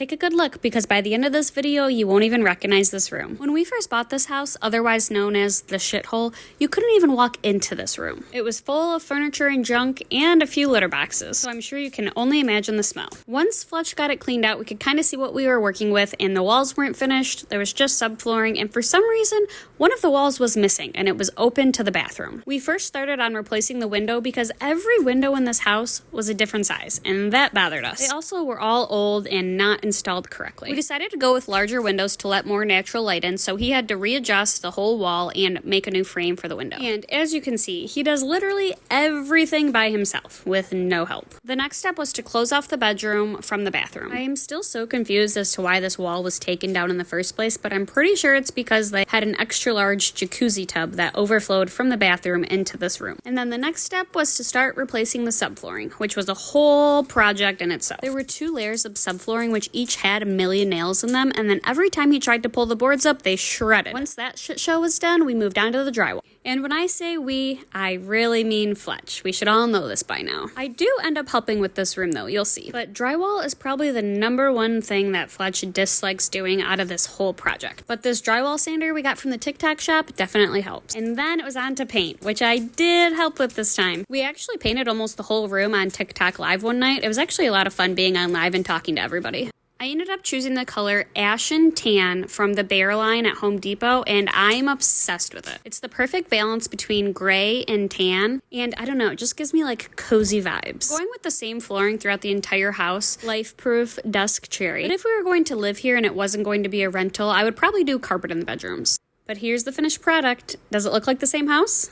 Take a good look because by the end of this video, you won't even recognize this room. When we first bought this house, otherwise known as the shithole, you couldn't even walk into this room. It was full of furniture and junk and a few litter boxes, so I'm sure you can only imagine the smell. Once Fletch got it cleaned out, we could kind of see what we were working with, and the walls weren't finished, there was just subflooring, and for some reason, one of the walls was missing, and it was open to the bathroom. We first started on replacing the window because every window in this house was a different size, and that bothered us. They also were all old and not installed correctly. We decided to go with larger windows to let more natural light in, so he had to readjust the whole wall and make a new frame for the window. And as you can see, he does literally everything by himself with no help. The next step was to close off the bedroom from the bathroom. I am still so confused as to why this wall was taken down in the first place, but I'm pretty sure it's because they had an extra large jacuzzi tub that overflowed from the bathroom into this room. And then the next step was to start replacing the subflooring, which was a whole project in itself. There were 2 layers of subflooring which each had a million nails in them, and then every time he tried to pull the boards up, they shredded. Once that shit show was done, we moved on to the drywall. And when I say we, I really mean Fletch. We should all know this by now. I do end up helping with this room though, you'll see. But drywall is probably the #1 thing that Fletch dislikes doing out of this whole project. But this drywall sander we got from the TikTok shop definitely helped. And then it was on to paint, which I did help with this time. We actually painted almost the whole room on TikTok Live one night. It was actually a lot of fun being on live and talking to everybody. I ended up choosing the color Ashen Tan from the Behr line at Home Depot, and I'm obsessed with it. It's the perfect balance between gray and tan, and I don't know, it just gives me like cozy vibes. Going with the same flooring throughout the entire house, Life-Proof Dusk Cherry. But if we were going to live here and it wasn't going to be a rental, I would probably do carpet in the bedrooms. But here's the finished product. Does it look like the same house?